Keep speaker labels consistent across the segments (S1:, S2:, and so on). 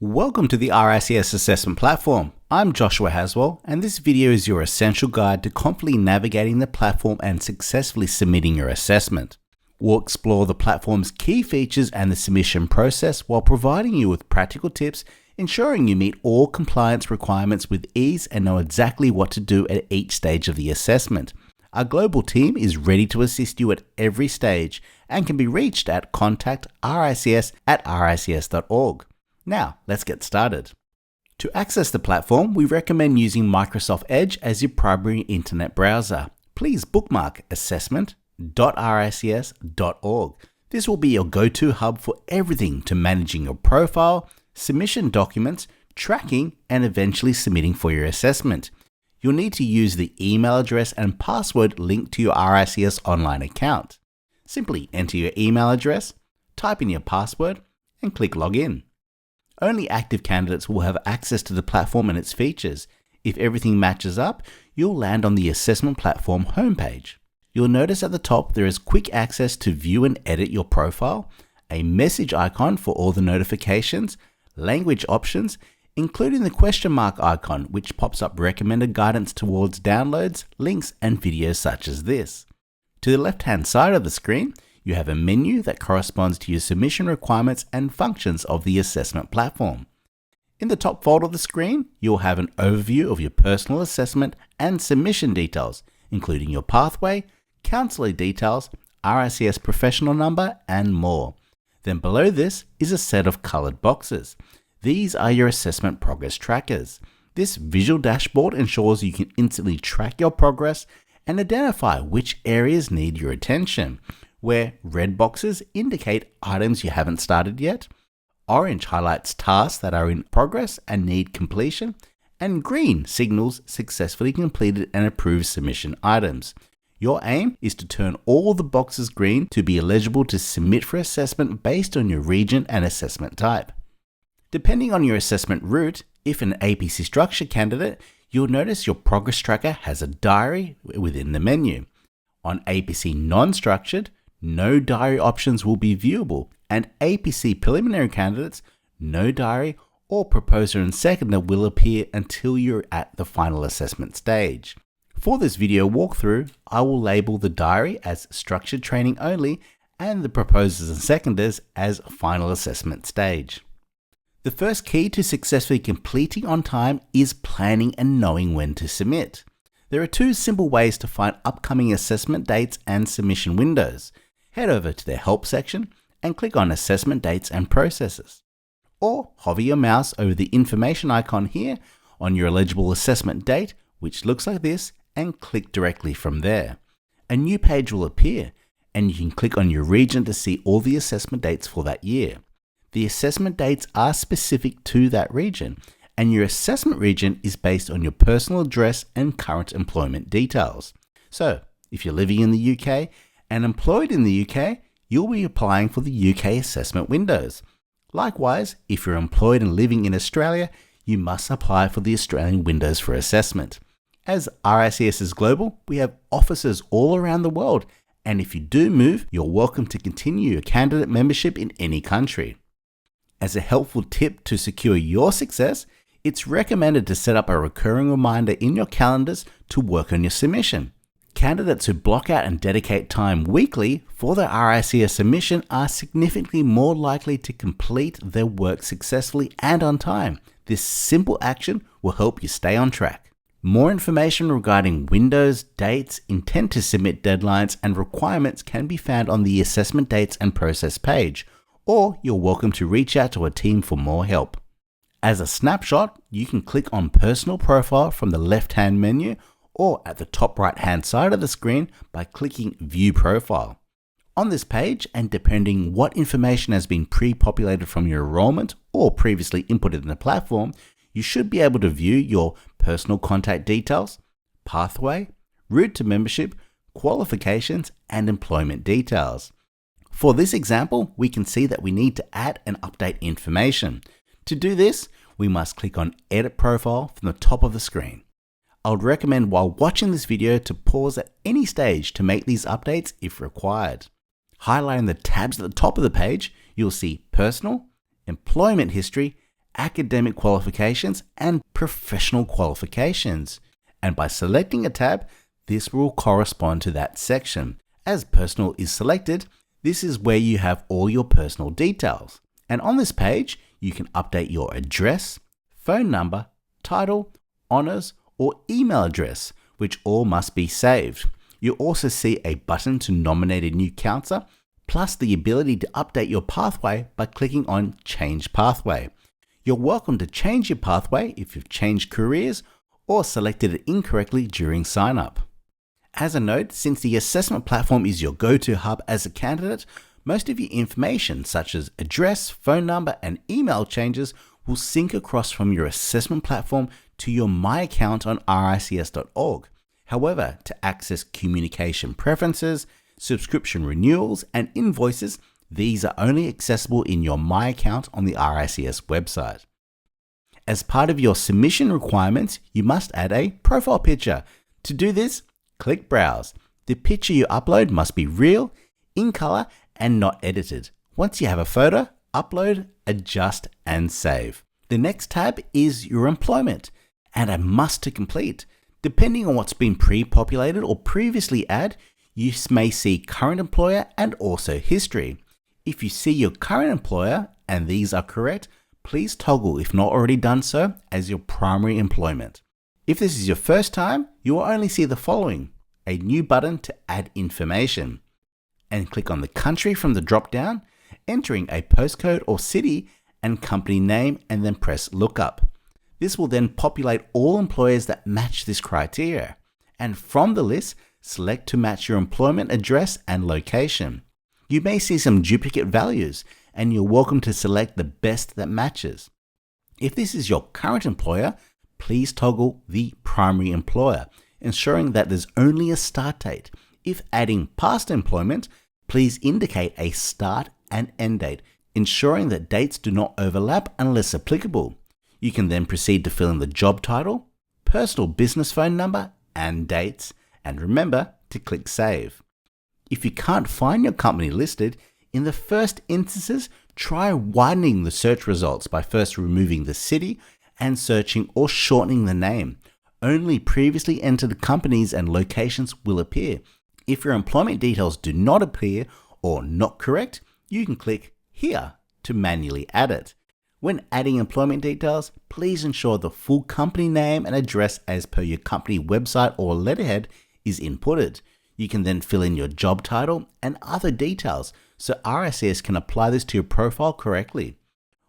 S1: Welcome to the RICS Assessment Platform. I'm Joshua Haswell, and this video is your essential guide to confidently navigating the platform and successfully submitting your assessment. We'll explore the platform's key features and the submission process while providing you with practical tips, ensuring you meet all compliance requirements with ease and know exactly what to do at each stage of the assessment. Our global team is ready to assist you at every stage and can be reached at contact@rics.org. Now, let's get started. To access the platform, we recommend using Microsoft Edge as your primary internet browser. Please bookmark assessment.rics.org. This will be your go-to hub for everything to managing your profile, submission documents, tracking, and eventually submitting for your assessment. You'll need to use the email address and password linked to your RICS online account. Simply enter your email address, type in your password, and click Login. Only active candidates will have access to the platform and its features. If everything matches up, you'll land on the assessment platform homepage. You'll notice at the top there is quick access to view and edit your profile, a message icon for all the notifications, language options, including the question mark icon, which pops up recommended guidance towards downloads, links, and videos such as this. To the left-hand side of the screen, you have a menu that corresponds to your submission requirements and functions of the assessment platform. In the top fold of the screen, you'll have an overview of your personal assessment and submission details, including your pathway, counsellor details, RICS professional number, and more. Then below this is a set of coloured boxes. These are your assessment progress trackers. This visual dashboard ensures you can instantly track your progress and identify which areas need your attention, where red boxes indicate items you haven't started yet, orange highlights tasks that are in progress and need completion, and green signals successfully completed and approved submission items. Your aim is to turn all the boxes green to be eligible to submit for assessment based on your region and assessment type. Depending on your assessment route, if an APC structured candidate, you'll notice your progress tracker has a diary within the menu. On APC non-structured, no diary options will be viewable, and APC preliminary candidates, no diary or proposer and seconder will appear until you're at the final assessment stage. For this video walkthrough, I will label the diary as structured training only and the proposers and seconders as final assessment stage. The first key to successfully completing on time is planning and knowing when to submit. There are two simple ways to find upcoming assessment dates and submission windows. Head over to the Help section and click on Assessment Dates and Processes. Or hover your mouse over the information icon here on your eligible assessment date, which looks like this, and click directly from there. A new page will appear, and you can click on your region to see all the assessment dates for that year. The assessment dates are specific to that region, and your assessment region is based on your personal address and current employment details. So, if you're living in the UK and employed in the UK, you'll be applying for the UK assessment windows. Likewise, if you're employed and living in Australia, you must apply for the Australian windows for assessment. As RICS is global, we have offices all around the world, and if you do move, you're welcome to continue your candidate membership in any country. As a helpful tip to secure your success, it's recommended to set up a recurring reminder in your calendars to work on your submission. Candidates who block out and dedicate time weekly for their RICS submission are significantly more likely to complete their work successfully and on time. This simple action will help you stay on track. More information regarding windows, dates, intent to submit deadlines, and requirements can be found on the Assessment Dates and Process page, or you're welcome to reach out to a team for more help. As a snapshot, you can click on Personal Profile from the left-hand menu or at the top right-hand side of the screen by clicking View Profile. On this page, and depending what information has been pre-populated from your enrollment or previously inputted in the platform, you should be able to view your personal contact details, pathway, route to membership, qualifications, and employment details. For this example, we can see that we need to add and update information. To do this, we must click on Edit Profile from the top of the screen. I would recommend while watching this video to pause at any stage to make these updates if required. Highlighting the tabs at the top of the page, you'll see Personal, Employment History, Academic Qualifications, and Professional Qualifications. And by selecting a tab, this will correspond to that section. As Personal is selected, this is where you have all your personal details. And on this page, you can update your address, phone number, title, honours, or email address, which all must be saved. You'll also see a button to nominate a new counsellor, plus the ability to update your pathway by clicking on Change Pathway. You're welcome to change your pathway if you've changed careers or selected it incorrectly during sign-up. As a note, since the assessment platform is your go-to hub as a candidate, most of your information such as address, phone number, and email changes will sync across from your assessment platform to your My account on RICS.org. However, to access communication preferences, subscription renewals, and invoices, these are only accessible in your My account on the RICS website. As part of your submission requirements, you must add a profile picture. To do this, click Browse. The picture you upload must be real, in color, and not edited. Once you have a photo, upload, adjust, and save. The next tab is your employment, and a must to complete. Depending on what's been pre-populated or previously added, you may see current employer and also history. If you see your current employer and these are correct, please toggle, if not already done so, as your primary employment. If this is your first time, you will only see the following: a new button to add information, and click on the country from the drop-down, entering a postcode or city and company name, and then press Lookup. This will then populate all employers that match this criteria, and from the list, select to match your employment address and location. You may see some duplicate values, and you're welcome to select the best that matches. If this is your current employer, please toggle the primary employer, ensuring that there's only a start date. If adding past employment, please indicate a start and end date, ensuring that dates do not overlap unless applicable. You can then proceed to fill in the job title, personal business phone number, and dates, and remember to click Save. If you can't find your company listed, in the first instances, try widening the search results by first removing the city and searching or shortening the name. Only previously entered companies and locations will appear. If your employment details do not appear or not correct, you can click here to manually add it. When adding employment details, please ensure the full company name and address as per your company website or letterhead is inputted. You can then fill in your job title and other details so RICS can apply this to your profile correctly.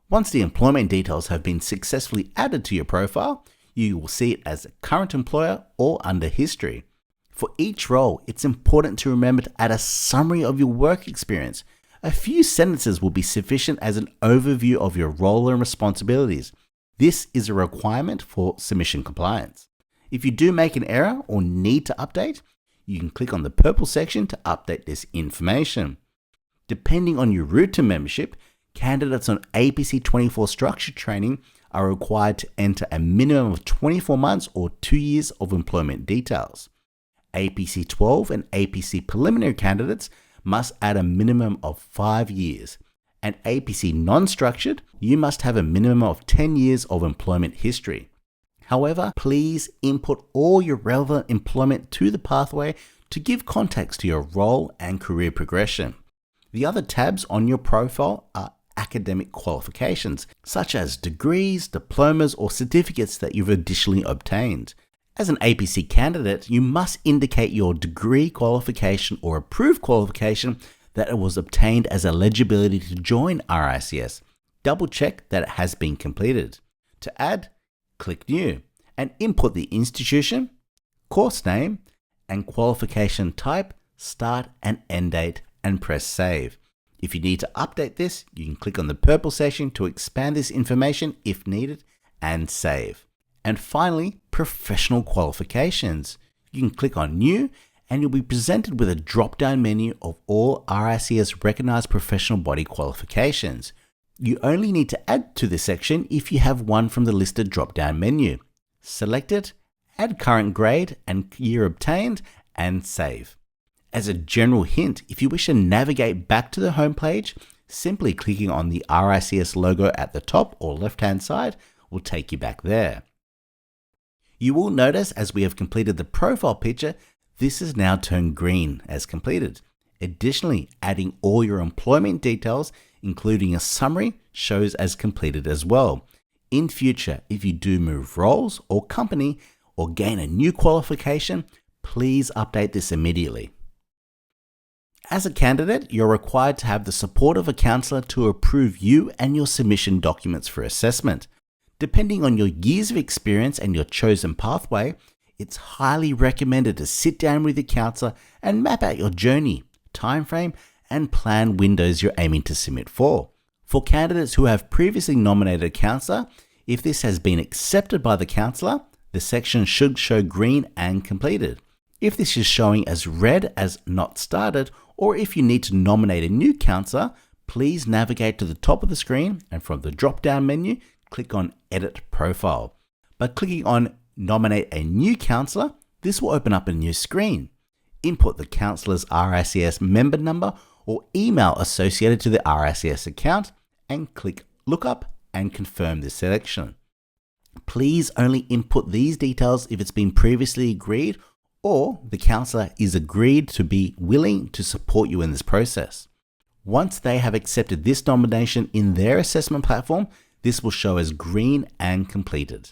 S1: Once the employment details have been successfully added to your profile, you will see it as a current employer or under history. For each role, it's important to remember to add a summary of your work experience. A few sentences will be sufficient as an overview of your role and responsibilities. This is a requirement for submission compliance. If you do make an error or need to update, you can click on the purple section to update this information. Depending on your route to membership, candidates on APC 24 structured training are required to enter a minimum of 24 months or 2 years of employment details. APC 12 and APC preliminary candidates must add a minimum of 5 years. And APC non-structured, you must have a minimum of 10 years of employment history. However, please input all your relevant employment to the pathway to give context to your role and career progression. The other tabs on your profile are academic qualifications, such as degrees, diplomas, or certificates that you've additionally obtained. As an APC candidate, you must indicate your degree qualification or approved qualification that it was obtained as eligibility to join RICS. Double check that it has been completed. To add, click New and input the institution, course name, and qualification type, start and end date, and press Save. If you need to update this, you can click on the purple section to expand this information if needed and save. And finally, Professional Qualifications. You can click on New and you'll be presented with a drop-down menu of all RICS recognized professional body qualifications. You only need to add to this section if you have one from the listed drop-down menu. Select it, add current grade and year obtained, and save. As a general hint, if you wish to navigate back to the home page, Simply clicking on the RICS logo at the top or left-hand side will take you back there. You will notice as we have completed the profile picture, this is now turned green as completed. Additionally, adding all your employment details, including a summary, shows as completed as well. In future, if you do move roles or company or gain a new qualification, please update this immediately. As a candidate, you're required to have the support of a counsellor to approve you and your submission documents for assessment. Depending on your years of experience and your chosen pathway, it's highly recommended to sit down with your counsellor and map out your journey, timeframe, and plan windows you're aiming to submit for. For candidates who have previously nominated a counsellor, if this has been accepted by the counsellor, the section should show green and completed. If this is showing as red as not started, or if you need to nominate a new counsellor, please navigate to the top of the screen and from the drop-down menu, click on Edit Profile. By clicking on Nominate a new counsellor, this will open up a new screen. Input the counsellor's RICS member number or email associated to the RICS account and click Lookup and confirm this selection. Please only input these details if it's been previously agreed or the counsellor is agreed to be willing to support you in this process. Once they have accepted this nomination in their assessment platform, this will show as green and completed.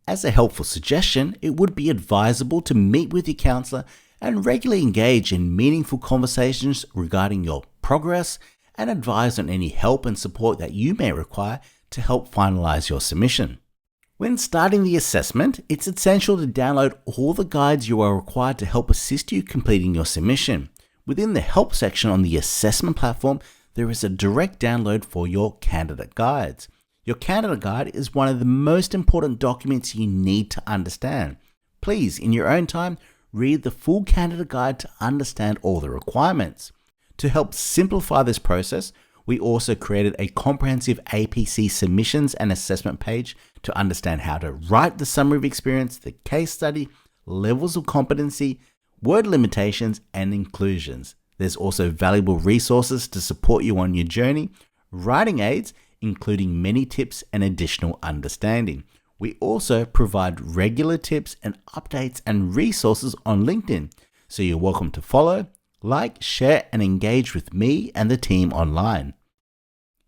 S1: As a helpful suggestion, it would be advisable to meet with your counsellor and regularly engage in meaningful conversations regarding your progress and advise on any help and support that you may require to help finalize your submission. When starting the assessment, it's essential to download all the guides you are required to help assist you completing your submission. Within the help section on the assessment platform, there is a direct download for your candidate guides. Your candidate guide is one of the most important documents you need to understand. Please, in your own time, read the full candidate guide to understand all the requirements. To help simplify this process, we also created a comprehensive APC Submissions and Assessment page to understand how to write the summary of experience, the case study, levels of competency, word limitations, and inclusions. There's also valuable resources to support you on your journey, writing aids, including many tips and additional understanding. We also provide regular tips and updates and resources on LinkedIn, so you're welcome to follow, like, share, and engage with me and the team online.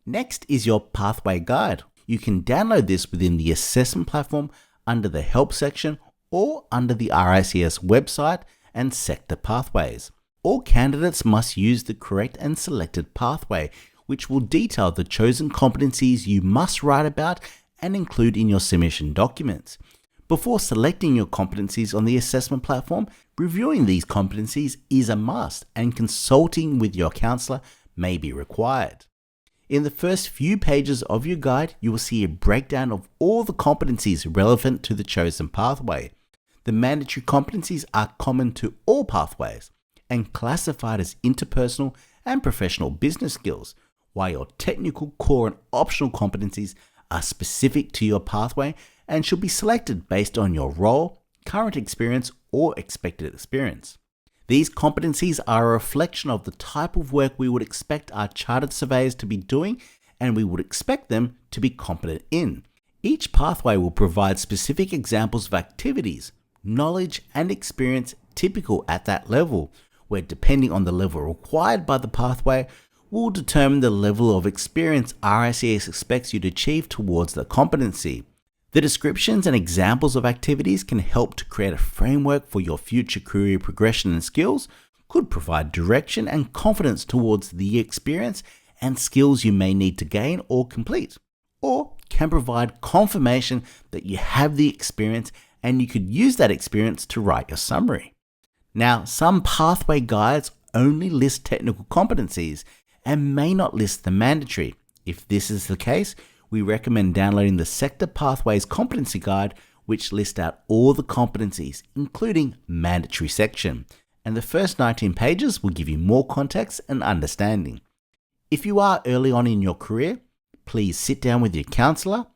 S1: Next is your pathway guide. You can download this within the assessment platform under the help section or under the RICS website and sector pathways. All candidates must use the correct and selected pathway, which will detail the chosen competencies you must write about and include in your submission documents. Before selecting your competencies on the assessment platform, reviewing these competencies is a must and consulting with your counsellor may be required. In the first few pages of your guide, you will see a breakdown of all the competencies relevant to the chosen pathway. The mandatory competencies are common to all pathways and classified as interpersonal and professional business skills, while your technical, core, and optional competencies are specific to your pathway and should be selected based on your role, current experience, or expected experience. These competencies are a reflection of the type of work we would expect our chartered surveyors to be doing and we would expect them to be competent in. Each pathway will provide specific examples of activities, knowledge, and experience typical at that level, where depending on the level required by the pathway, will determine the level of experience RICS expects you to achieve towards the competency. The descriptions and examples of activities can help to create a framework for your future career progression and skills, could provide direction and confidence towards the experience and skills you may need to gain or complete, or can provide confirmation that you have the experience and you could use that experience to write your summary. Now, some pathway guides only list technical competencies and may not list the mandatory. If this is the case, we recommend downloading the Sector Pathways Competency Guide, which lists out all the competencies, including mandatory section. And the first 19 pages will give you more context and understanding. If you are early on in your career, please sit down with your counsellor,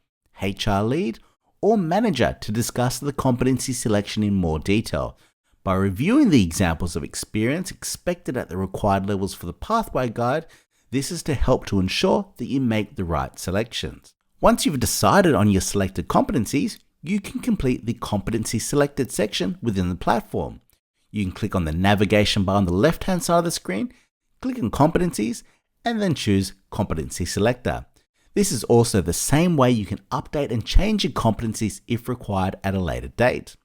S1: HR lead, or manager to discuss the competency selection in more detail. By reviewing the examples of experience expected at the required levels for the pathway guide, This is to help to ensure that you make the right selections. Once you've decided on your selected competencies, you can complete the Competency Selected section within the platform. You can click on the navigation bar on the left-hand side of the screen, click on Competencies, and then choose Competency Selector. This is also the same way you can update and change your competencies if required at a later date.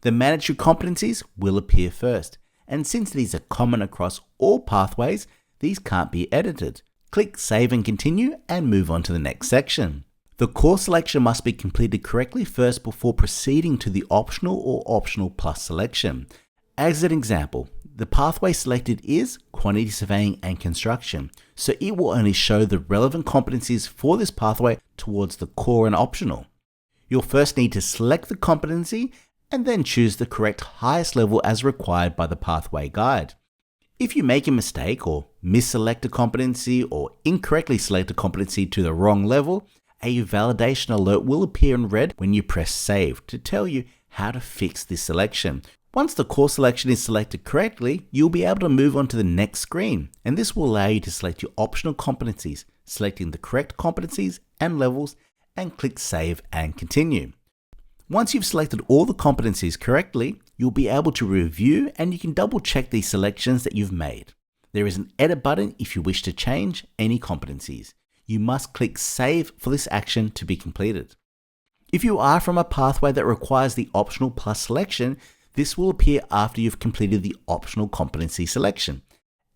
S1: The mandatory competencies will appear first, and since these are common across all pathways, these can't be edited. Click Save and Continue and move on to the next section. The course selection must be completed correctly first before proceeding to the optional or optional plus selection. As an example, the pathway selected is Quantity Surveying and Construction, so it will only show the relevant competencies for this pathway towards the core and optional. You'll first need to select the competency and then choose the correct highest level as required by the pathway guide. If you make a mistake or misselect a competency or incorrectly select a competency to the wrong level, a validation alert will appear in red when you press Save to tell you how to fix this selection. Once the course selection is selected correctly, you'll be able to move on to the next screen, and this will allow you to select your optional competencies, selecting the correct competencies and levels, and click Save and Continue. Once you've selected all the competencies correctly, you'll be able to review and you can double check these selections that you've made. There is an edit button if you wish to change any competencies. You must click Save for this action to be completed. If you are from a pathway that requires the optional plus selection, this will appear after you've completed the optional competency selection.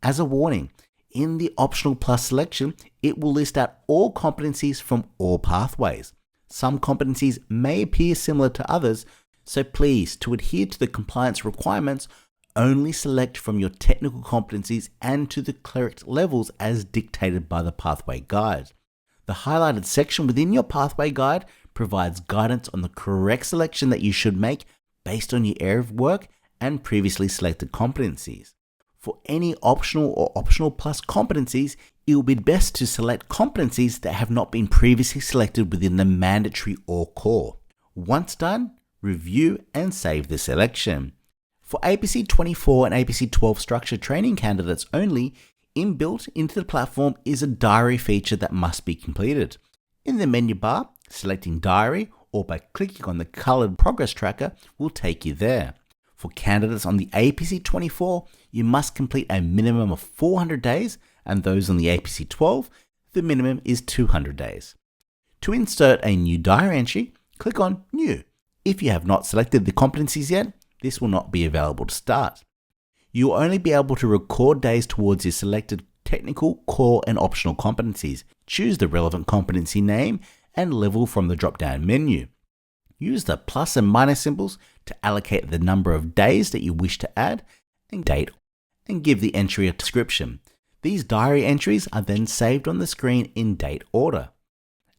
S1: As a warning, in the optional plus selection, it will list out all competencies from all pathways. Some competencies may appear similar to others, so please, to adhere to the compliance requirements, only select from your technical competencies and to the correct levels as dictated by the pathway guide. The highlighted section within your pathway guide provides guidance on the correct selection that you should make based on your area of work and previously selected competencies. For any optional or optional plus competencies, it will be best to select competencies that have not been previously selected within the mandatory or core. Once done, review and save the selection. For APC 24 and APC 12 structured training candidates only, inbuilt into the platform is a diary feature that must be completed. In the menu bar, selecting Diary or by clicking on the colored progress tracker will take you there. For candidates on the APC 24, you must complete a minimum of 400 days, and those on the APC 12, the minimum is 200 days. To insert a new diary entry, click on New. If you have not selected the competencies yet, this will not be available to start. You will only be able to record days towards your selected technical, core, and optional competencies. Choose the relevant competency name and level from the drop-down menu. Use the plus and minus symbols to allocate the number of days that you wish to add and date, and give the entry a description. These diary entries are then saved on the screen in date order.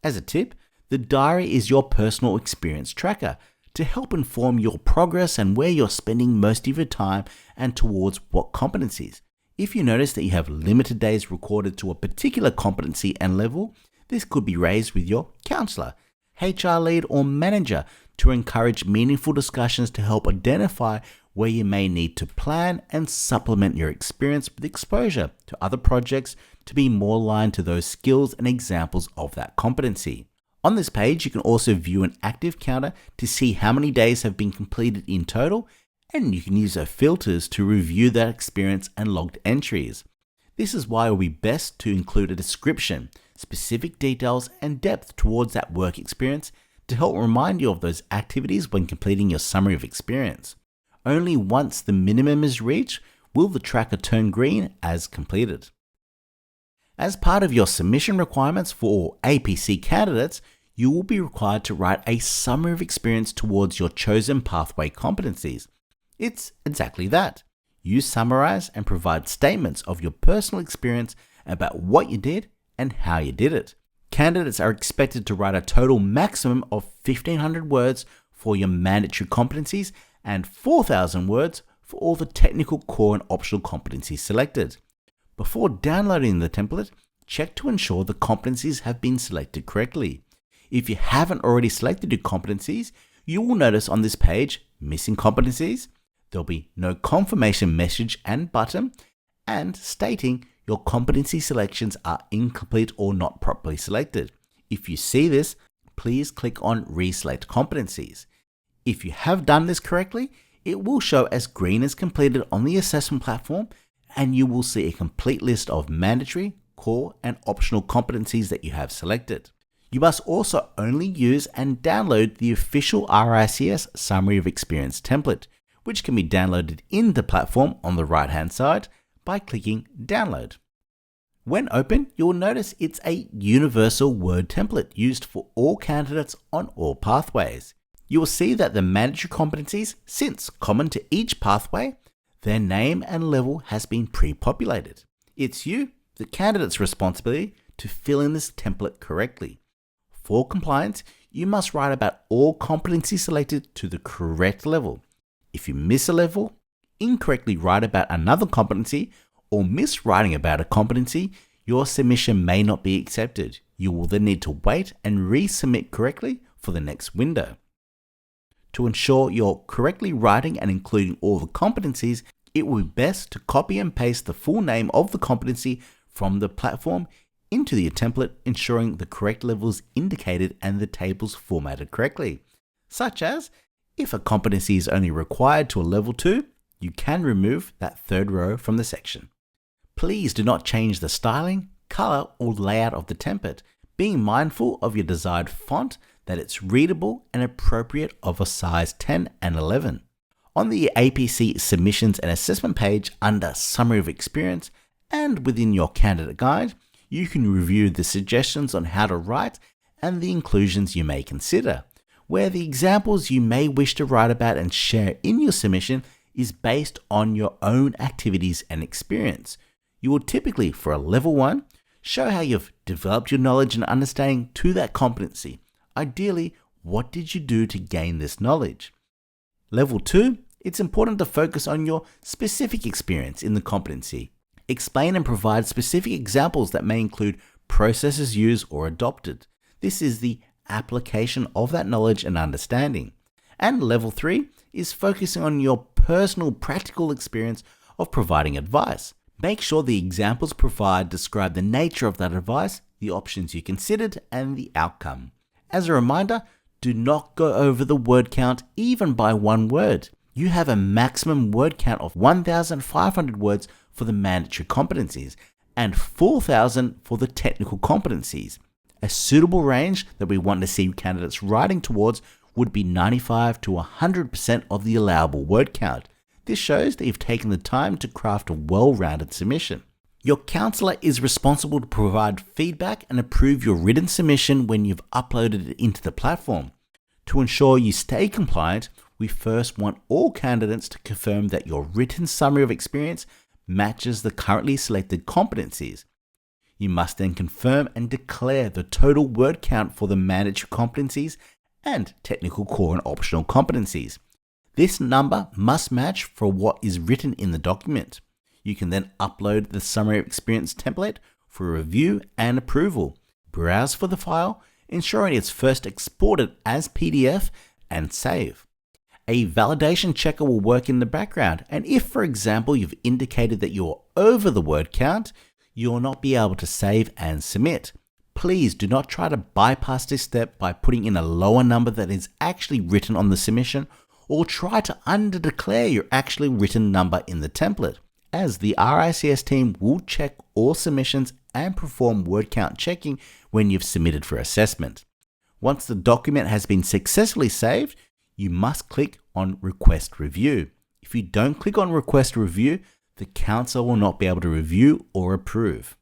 S1: As a tip, the diary is your personal experience tracker to help inform your progress and where you're spending most of your time and towards what competencies. If you notice that you have limited days recorded to a particular competency and level, this could be raised with your counsellor, HR lead, or manager to encourage meaningful discussions to help identify where you may need to plan and supplement your experience with exposure to other projects to be more aligned to those skills and examples of that competency. On this page, you can also view an active counter to see how many days have been completed in total, and you can use our filters to review that experience and logged entries. This is why it will be best to include a description, specific details, and depth towards that work experience to help remind you of those activities when completing your summary of experience. Only once the minimum is reached will the tracker turn green as completed. As part of your submission requirements for APC candidates, you will be required to write a summary of experience towards your chosen pathway competencies. It's exactly that. You summarize and provide statements of your personal experience about what you did and how you did it. Candidates are expected to write a total maximum of 1,500 words for your mandatory competencies and 4,000 words for all the technical, core, and optional competencies selected. Before downloading the template, check to ensure the competencies have been selected correctly. If you haven't already selected your competencies, you will notice on this page missing competencies. There'll be no confirmation message and button, and stating your competency selections are incomplete or not properly selected. If you see this, please click on Reselect Competencies. If you have done this correctly, it will show as green as completed on the assessment platform, and you will see a complete list of mandatory, core, and optional competencies that you have selected. You must also only use and download the official RICS Summary of Experience template, which can be downloaded in the platform on the right-hand side by clicking Download. When open, you will notice it's a universal Word template used for all candidates on all pathways. You will see that the mandatory competencies, since common to each pathway, their name and level has been pre-populated. It's you, the candidate's responsibility, to fill in this template correctly. For compliance, you must write about all competencies selected to the correct level. If you miss a level, incorrectly write about another competency, or miss writing about a competency, your submission may not be accepted. You will then need to wait and resubmit correctly for the next window. To ensure you're correctly writing and including all the competencies, it will be best to copy and paste the full name of the competency from the platform into the template, ensuring the correct levels indicated and the tables formatted correctly. Such as, if a competency is only required to a level 2, you can remove that third row from the section. Please do not change the styling, color, or layout of the template, being mindful of your desired font, that it's readable and appropriate of a size 10 and 11. On the APC Submissions and Assessment page under Summary of Experience and within your candidate guide, you can review the suggestions on how to write and the inclusions you may consider, where the examples you may wish to write about and share in your submission is based on your own activities and experience. You will typically, for a level 1, show how you've developed your knowledge and understanding to that competency. Ideally, what did you do to gain this knowledge? Level 2, it's important to focus on your specific experience in the competency. Explain and provide specific examples that may include processes used or adopted. This is the application of that knowledge and understanding. And level 3 is focusing on your personal practical experience of providing advice. Make sure the examples provided describe the nature of that advice, the options you considered, and the outcome. As a reminder, do not go over the word count even by 1 word. You have a maximum word count of 1,500 words for the mandatory competencies and 4,000 for the technical competencies. A suitable range that we want to see candidates writing towards would be 95 to 100% of the allowable word count. This shows that you've taken the time to craft a well-rounded submission. Your counsellor is responsible to provide feedback and approve your written submission when you've uploaded it into the platform. To ensure you stay compliant, we first want all candidates to confirm that your written summary of experience matches the currently selected competencies. You must then confirm and declare the total word count for the mandatory competencies and technical core and optional competencies. This number must match for what is written in the document. You can then upload the Summary of Experience template for review and approval. Browse for the file, ensuring it's first exported as PDF and save. A validation checker will work in the background, and if, for example, you've indicated that you're over the word count, you will not be able to save and submit. Please do not try to bypass this step by putting in a lower number that is actually written on the submission, or try to under-declare your actually written number in the template, as the RICS team will check all submissions and perform word count checking when you've submitted for assessment. Once the document has been successfully saved, you must click on Request Review. If you don't click on Request Review, the counsellor will not be able to review or approve.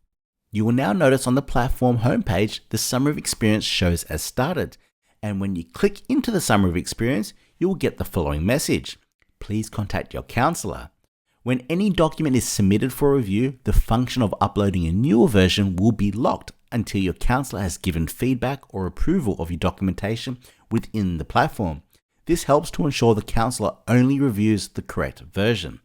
S1: You will now notice on the platform homepage, the Summary of Experience shows as started. And when you click into the Summary of Experience, you will get the following message. Please contact your counsellor. When any document is submitted for review, the function of uploading a newer version will be locked until your counsellor has given feedback or approval of your documentation within the platform. This helps to ensure the counsellor only reviews the correct version.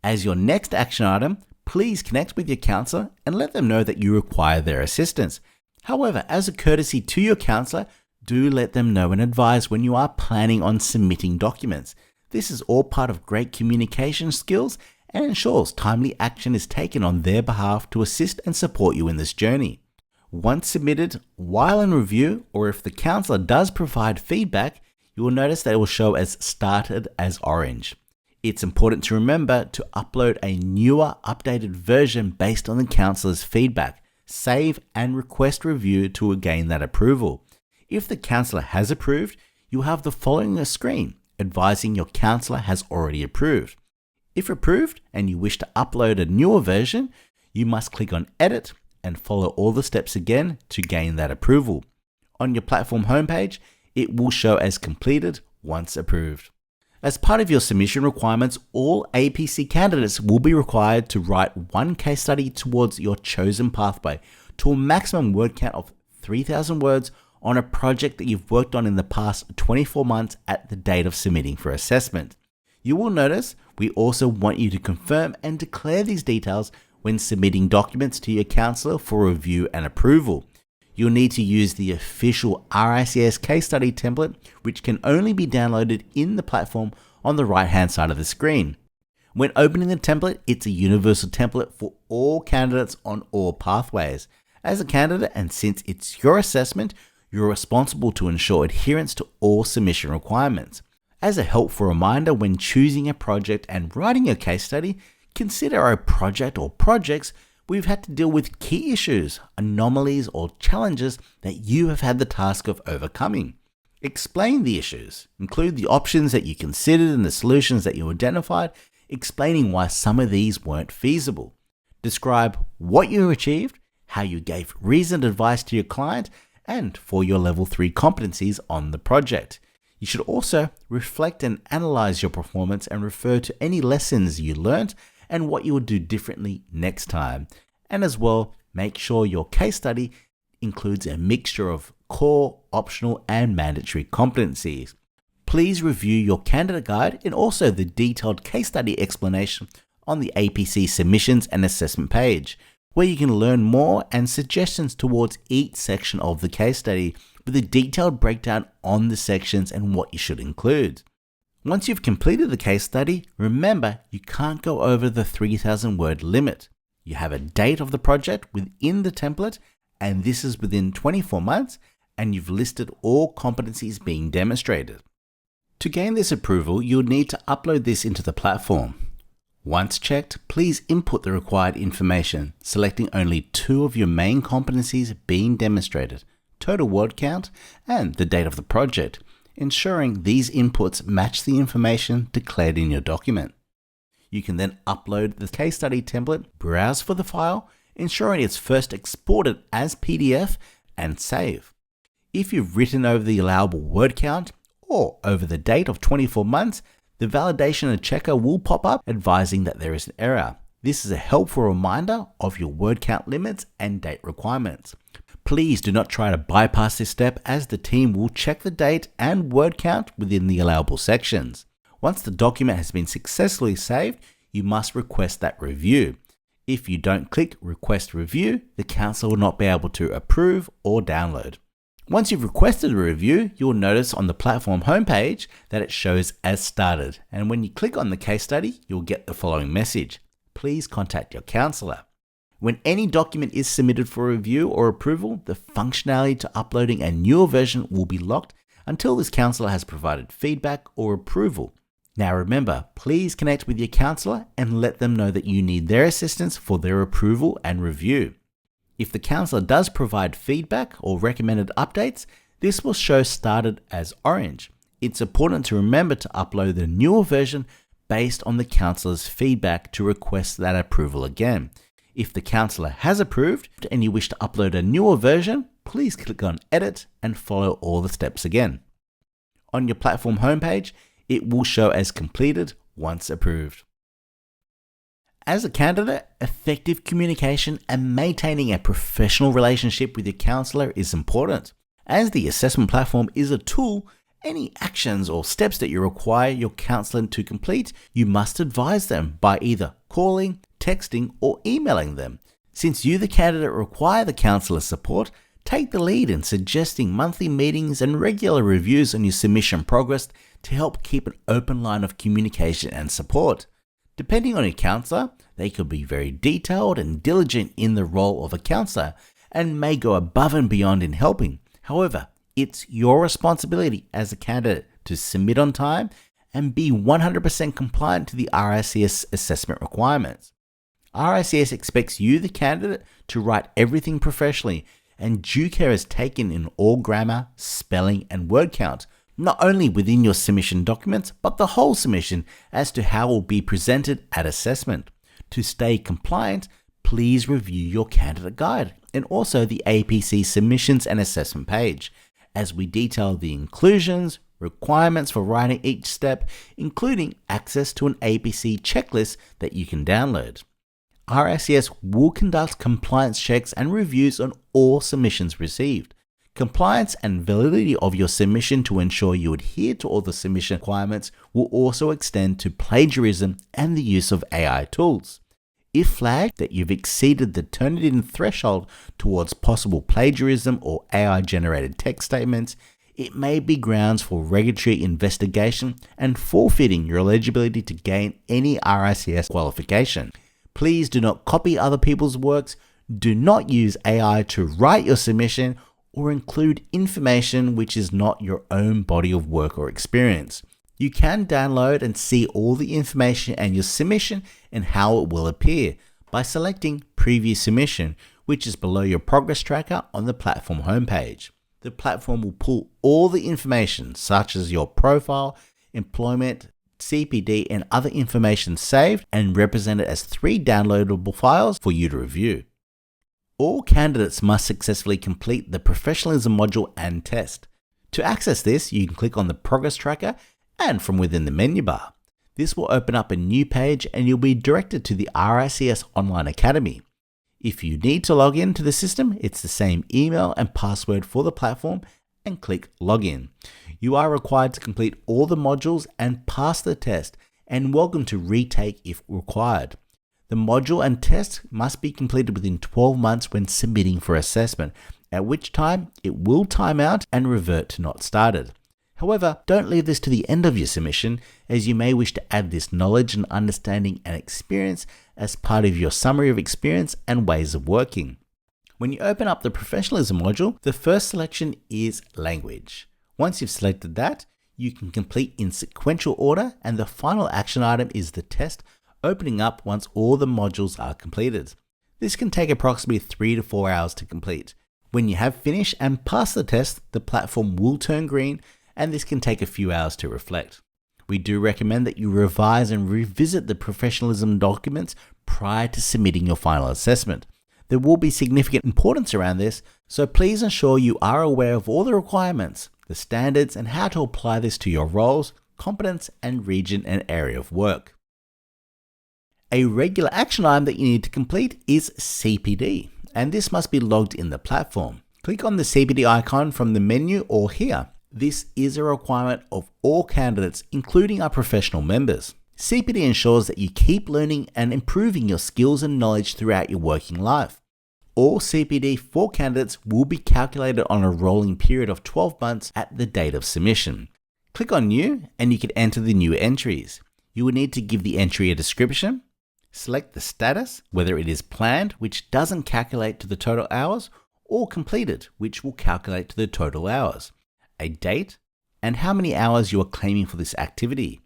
S1: As your next action item, please connect with your counsellor and let them know that you require their assistance. However, as a courtesy to your counsellor, do let them know and advise when you are planning on submitting documents. This is all part of great communication skills and ensures timely action is taken on their behalf to assist and support you in this journey. Once submitted, while in review, or if the counsellor does provide feedback, you will notice that it will show as started as orange. It's important to remember to upload a newer, updated version based on the counsellor's feedback. Save and request review to gain that approval. If the counsellor has approved, you'll have the following screen advising your counsellor has already approved. If approved and you wish to upload a newer version, you must click on Edit and follow all the steps again to gain that approval. On your platform homepage, it will show as completed once approved. As part of your submission requirements, all APC candidates will be required to write one case study towards your chosen pathway to a maximum word count of 3,000 words on a project that you've worked on in the past 24 months at the date of submitting for assessment. You will notice we also want you to confirm and declare these details when submitting documents to your counsellor for review and approval. You'll need to use the official RICS case study template, which can only be downloaded in the platform on the right-hand side of the screen. When opening the template, it's a universal template for all candidates on all pathways. As a candidate, and since it's your assessment, you're responsible to ensure adherence to all submission requirements. As a helpful reminder, when choosing a project and writing your case study, consider a project or projects we've had to deal with key issues, anomalies, or challenges that you have had the task of overcoming. Explain the issues. Include the options that you considered and the solutions that you identified, explaining why some of these weren't feasible. Describe what you achieved, how you gave reasoned advice to your client, and for your level 3 competencies on the project. You should also reflect and analyze your performance and refer to any lessons you learned and what you will do differently next time. And as well, make sure your case study includes a mixture of core, optional, and mandatory competencies. Please review your candidate guide and also the detailed case study explanation on the APC Submissions and Assessment page, where you can learn more and suggestions towards each section of the case study with a detailed breakdown on the sections and what you should include. Once you've completed the case study, remember you can't go over the 3,000 word limit. You have a date of the project within the template, and this is within 24 months, and you've listed all competencies being demonstrated. To gain this approval, you'll need to upload this into the platform. Once checked, please input the required information, selecting only 2 of your main competencies being demonstrated, total word count, and the date of the project, ensuring these inputs match the information declared in your document. You can then upload the case study template, browse for the file, ensuring it's first exported as PDF, and save. If you've written over the allowable word count or over the date of 24 months, the validation checker will pop up advising that there is an error. This is a helpful reminder of your word count limits and date requirements. Please do not try to bypass this step, as the team will check the date and word count within the allowable sections. Once the document has been successfully saved, you must request that review. If you don't click Request Review, the counsellor will not be able to approve or download. Once you've requested a review, you'll notice on the platform homepage that it shows as started. And when you click on the case study, you'll get the following message. Please contact your counsellor. When any document is submitted for review or approval, the functionality to uploading a newer version will be locked until this counsellor has provided feedback or approval. Now remember, please connect with your counsellor and let them know that you need their assistance for their approval and review. If the counsellor does provide feedback or recommended updates, this will show started as orange. It's important to remember to upload the newer version based on the counsellor's feedback to request that approval again. If the counsellor has approved and you wish to upload a newer version, please click on Edit and follow all the steps again. On your platform homepage, it will show as completed once approved. As a candidate, effective communication and maintaining a professional relationship with your counsellor is important. As the assessment platform is a tool, any actions or steps that you require your counsellor to complete, you must advise them by either calling, texting, or emailing them. Since you, the candidate, require the counsellor's support, take the lead in suggesting monthly meetings and regular reviews on your submission progress to help keep an open line of communication and support. Depending on your counsellor, they could be very detailed and diligent in the role of a counsellor and may go above and beyond in helping. However, it's your responsibility as a candidate to submit on time and be 100% compliant to the RICS assessment requirements. RICS expects you, the candidate, to write everything professionally, and due care is taken in all grammar, spelling, and word count, not only within your submission documents, but the whole submission as to how it will be presented at assessment. To stay compliant, please review your candidate guide and also the APC Submissions and Assessment page, as we detail the inclusions, requirements for writing each step, including access to an APC checklist that you can download. RICS will conduct compliance checks and reviews on all submissions received. Compliance and validity of your submission to ensure you adhere to all the submission requirements will also extend to plagiarism and the use of AI tools. If flagged that you've exceeded the Turnitin threshold towards possible plagiarism or AI-generated text statements, it may be grounds for regulatory investigation and forfeiting your eligibility to gain any RICS qualification. Please do not copy other people's works, do not use AI to write your submission, or include information which is not your own body of work or experience. You can download and see all the information and your submission and how it will appear by selecting Preview Submission, which is below your progress tracker on the platform homepage. The platform will pull all the information such as your profile, employment, CPD, and other information saved and represent it as 3 downloadable files for you to review. All candidates must successfully complete the Professionalism module and test. To access this, you can click on the progress tracker and from within the menu bar. This will open up a new page and you'll be directed to the RICS Online Academy. If you need to log in to the system, it's the same email and password for the platform and click Login. You are required to complete all the modules and pass the test and welcome to retake if required. The module and test must be completed within 12 months when submitting for assessment, at which time it will time out and revert to not started. However, don't leave this to the end of your submission, as you may wish to add this knowledge and understanding and experience as part of your summary of experience and ways of working. When you open up the Professionalism module, the first selection is language. Once you've selected that, you can complete in sequential order, and the final action item is the test, opening up once all the modules are completed. This can take approximately 3 to 4 hours to complete. When you have finished and passed the test, the platform will turn green, and this can take a few hours to reflect. We do recommend that you revise and revisit the Professionalism documents prior to submitting your final assessment. There will be significant importance around this, so please ensure you are aware of all the requirements, the standards, and how to apply this to your roles, competence, and region and area of work. A regular action item that you need to complete is CPD, and this must be logged in the platform. Click on the CPD icon from the menu or here. This is a requirement of all candidates, including our professional members. CPD ensures that you keep learning and improving your skills and knowledge throughout your working life. All CPD for candidates will be calculated on a rolling period of 12 months at the date of submission. Click on New and you can enter the new entries. You will need to give the entry a description, select the status, whether it is planned, which doesn't calculate to the total hours, or completed, which will calculate to the total hours, a date, and how many hours you are claiming for this activity.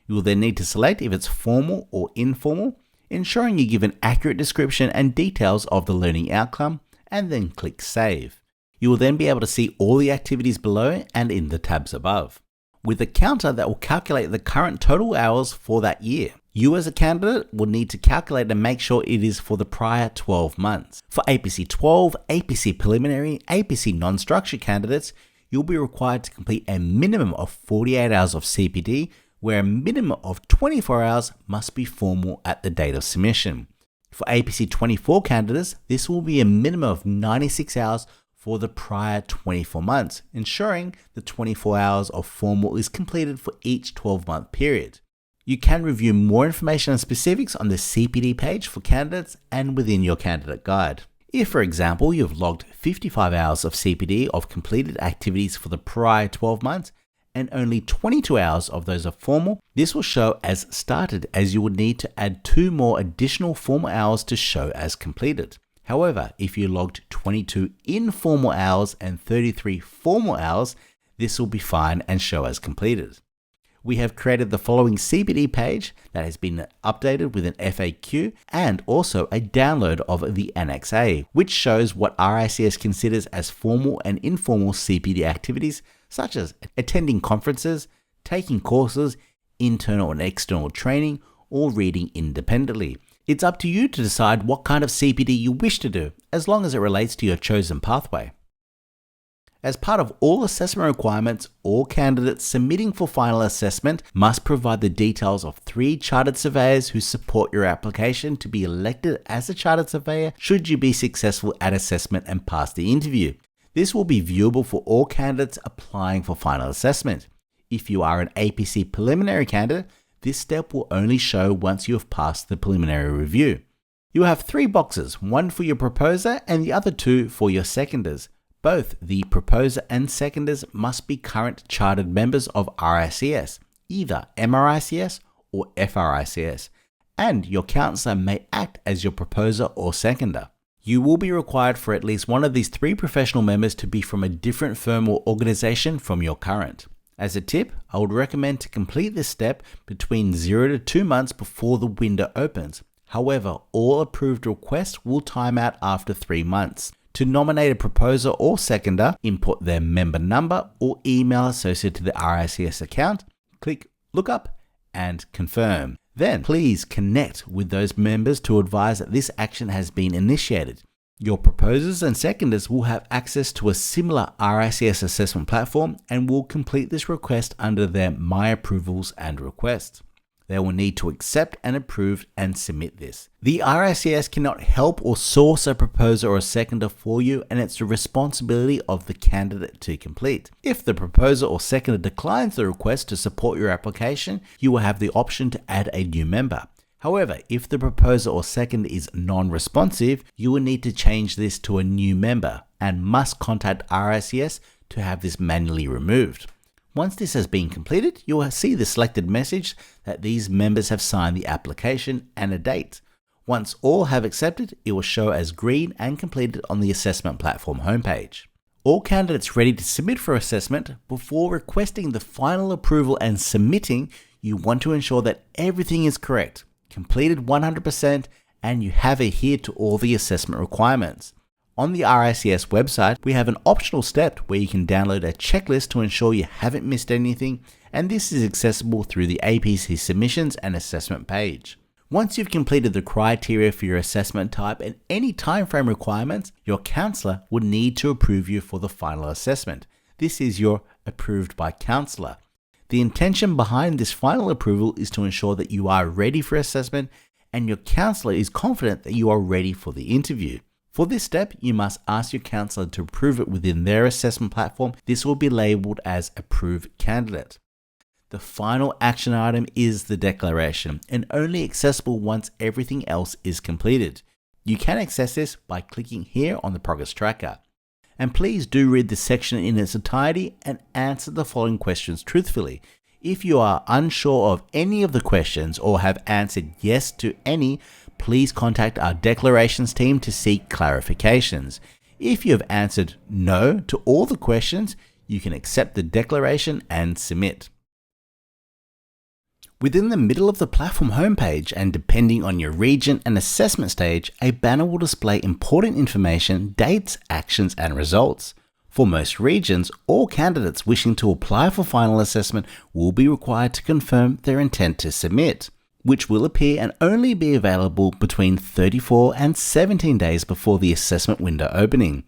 S1: You will then need to select if it's formal or informal, ensuring you give an accurate description and details of the learning outcome, and then click Save. You will then be able to see all the activities below and in the tabs above, with a counter that will calculate the current total hours for that year. You as a candidate will need to calculate and make sure it is for the prior 12 months. For APC 12, APC Preliminary, APC Non-Structured candidates, you'll be required to complete a minimum of 48 hours of CPD, where a minimum of 24 hours must be formal at the date of submission. For APC 24 candidates, this will be a minimum of 96 hours for the prior 24 months, ensuring the 24 hours of formal is completed for each 12-month period. You can review more information and specifics on the CPD page for candidates and within your candidate guide. If, for example, you've logged 55 hours of CPD of completed activities for the prior 12 months and only 22 hours of those are formal, this will show as started, as you would need to add 2 more additional formal hours to show as completed. However, if you logged 22 informal hours and 33 formal hours, this will be fine and show as completed. We have created the following CPD page that has been updated with an FAQ and also a download of the Annex A, which shows what RICS considers as formal and informal CPD activities, such as attending conferences, taking courses, internal and external training, or reading independently. It's up to you to decide what kind of CPD you wish to do, as long as it relates to your chosen pathway. As part of all assessment requirements, all candidates submitting for final assessment must provide the details of 3 chartered surveyors who support your application to be elected as a chartered surveyor should you be successful at assessment and pass the interview. This will be viewable for all candidates applying for final assessment. If you are an APC preliminary candidate, this step will only show once you have passed the preliminary review. You will have 3 boxes, one for your proposer and the other 2 for your seconders. Both the proposer and seconders must be current chartered members of RICS, either MRICS or FRICS, and your counsellor may act as your proposer or seconder. You will be required for at least one of these 3 professional members to be from a different firm or organisation from your current. As a tip, I would recommend to complete this step between 0 to 2 months before the window opens. However, all approved requests will time out after 3 months. To nominate a proposer or seconder, input their member number or email associated to the RICS account, click Look Up and Confirm. Then please connect with those members to advise that this action has been initiated. Your proposers and seconders will have access to a similar RICS assessment platform and will complete this request under their My Approvals and Requests. They will need to accept and approve and submit this. The RICS cannot help or source a proposer or a seconder for you, and it's the responsibility of the candidate to complete. If the proposer or seconder declines the request to support your application, you will have the option to add a new member. However, if the proposer or seconder is non-responsive, you will need to change this to a new member and must contact RICS to have this manually removed. Once this has been completed, you will see the selected message that these members have signed the application and a date. Once all have accepted, it will show as green and completed on the assessment platform homepage. All candidates ready to submit for assessment, before requesting the final approval and submitting, you want to ensure that everything is correct, completed 100%, and you have adhered to all the assessment requirements. On the RICS website, we have an optional step where you can download a checklist to ensure you haven't missed anything, and this is accessible through the APC Submissions and Assessment page. Once you've completed the criteria for your assessment type and any timeframe requirements, your counsellor would need to approve you for the final assessment. This is your approved by counsellor. The intention behind this final approval is to ensure that you are ready for assessment and your counsellor is confident that you are ready for the interview. For this step, you must ask your counsellor to approve it within their assessment platform. This will be labelled as Approved Candidate. The final action item is the declaration and only accessible once everything else is completed. You can access this by clicking here on the progress tracker. And please do read this section in its entirety and answer the following questions truthfully. If you are unsure of any of the questions or have answered yes to any, please contact our declarations team to seek clarifications. If you have answered no to all the questions, you can accept the declaration and submit. Within the middle of the platform homepage, and depending on your region and assessment stage, a banner will display important information, dates, actions, and results. For most regions, all candidates wishing to apply for final assessment will be required to confirm their intent to submit, which will appear and only be available between 34 and 17 days before the assessment window opening.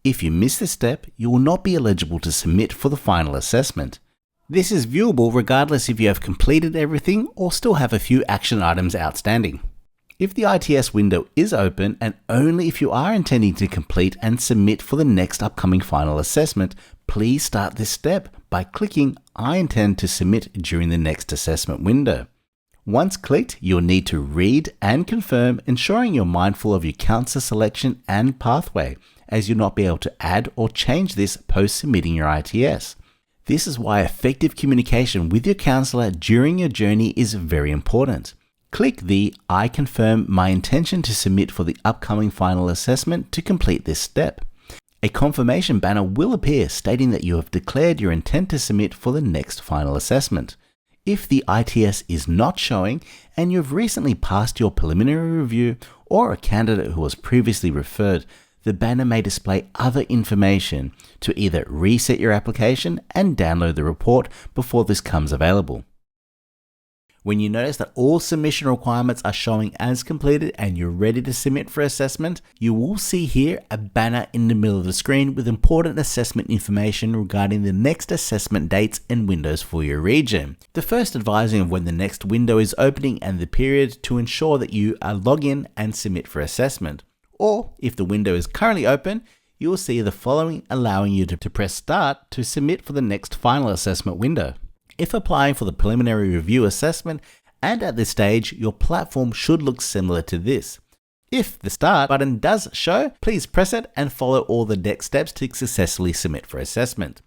S1: If you miss this step, you will not be eligible to submit for the final assessment. This is viewable regardless if you have completed everything or still have a few action items outstanding. If the ITS window is open, and only if you are intending to complete and submit for the next upcoming final assessment, please start this step by clicking I intend to submit during the next assessment window. Once clicked, you'll need to read and confirm, ensuring you're mindful of your counsellor selection and pathway, as you'll not be able to add or change this post submitting your ITS. This is why effective communication with your counsellor during your journey is very important. Click the "I confirm my intention to submit for the upcoming final assessment" to complete this step. A confirmation banner will appear stating that you have declared your intent to submit for the next final assessment. If the ITS is not showing and you have recently passed your preliminary review or a candidate who was previously referred, the banner may display other information to either reset your application and download the report before this comes available. When you notice that all submission requirements are showing as completed and you're ready to submit for assessment, you will see here a banner in the middle of the screen with important assessment information regarding the next assessment dates and windows for your region. The first advising of when the next window is opening and the period to ensure that you log in and submit for assessment. Or if the window is currently open, you will see the following allowing you to press start to submit for the next final assessment window. If applying for the preliminary review assessment and at this stage, your platform should look similar to this. If the start button does show, please press it and follow all the next steps to successfully submit for assessment.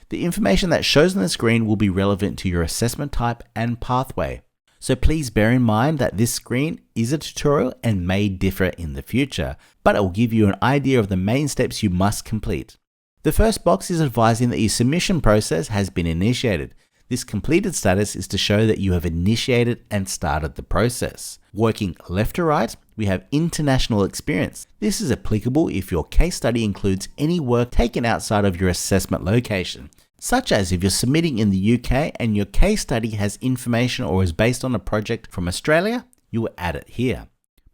S1: The information that shows on the screen will be relevant to your assessment type and pathway. So please bear in mind that this screen is a tutorial and may differ in the future, but it will give you an idea of the main steps you must complete. The first box is advising that your submission process has been initiated. This completed status is to show that you have initiated and started the process. Working left to right, we have international experience. This is applicable if your case study includes any work taken outside of your assessment location, such as if you're submitting in the UK and your case study has information or is based on a project from Australia, you will add it here.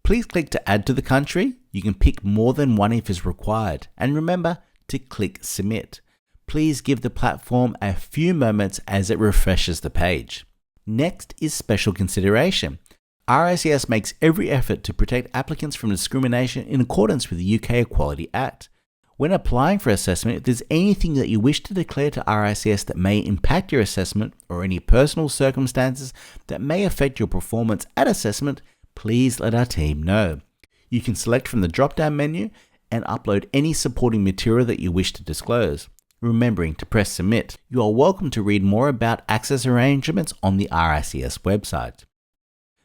S1: Please click to add to the country. You can pick more than one if it's required. And remember to click submit. Please give the platform a few moments as it refreshes the page. Next is special consideration. RICS makes every effort to protect applicants from discrimination in accordance with the UK Equality Act. When applying for assessment, if there's anything that you wish to declare to RICS that may impact your assessment or any personal circumstances that may affect your performance at assessment, please let our team know. You can select from the drop-down menu and upload any supporting material that you wish to disclose. Remembering to press submit. You are welcome to read more about access arrangements on the RICS website.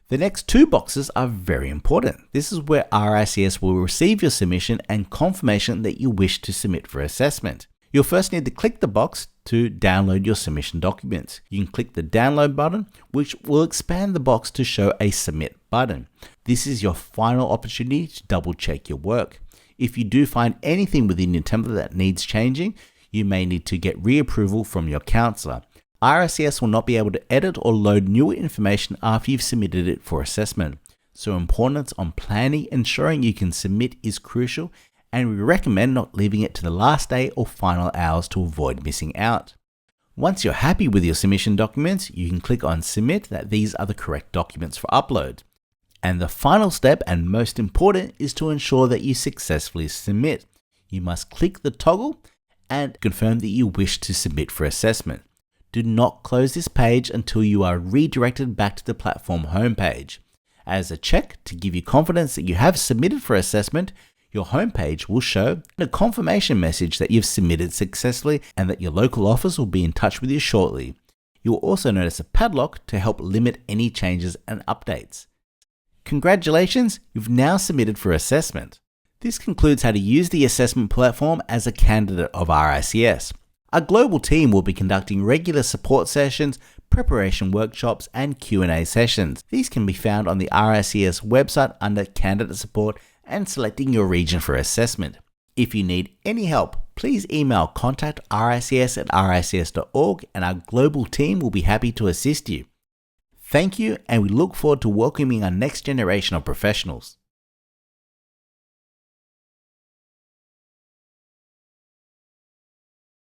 S1: The next two boxes are very important. This is where RICS will receive your submission and confirmation that you wish to submit for assessment. You'll first need to click the box to download your submission documents. You can click the download button, which will expand the box to show a submit button. This is your final opportunity to double check your work. If you do find anything within your template that needs changing, you may need to get reapproval from your counsellor. RICS will not be able to edit or load newer information after you've submitted it for assessment. So importance on planning, ensuring you can submit is crucial, and we recommend not leaving it to the last day or final hours to avoid missing out. Once you're happy with your submission documents, you can click on submit that these are the correct documents for upload. And the final step and most important is to ensure that you successfully submit. You must click the toggle and confirm that you wish to submit for assessment. Do not close this page until you are redirected back to the platform homepage. As a check to give you confidence that you have submitted for assessment, your homepage will show a confirmation message that you've submitted successfully and that your local office will be in touch with you shortly. You will also notice a padlock to help limit any changes and updates. Congratulations, you've now submitted for assessment. This concludes how to use the assessment platform as a candidate of RICS. Our global team will be conducting regular support sessions, preparation workshops, and Q&A sessions. These can be found on the RICS website under Candidate Support and selecting your region for assessment. If you need any help, please email contact@rics.org and our global team will be happy to assist you. Thank you, and we look forward to welcoming our next generation of professionals.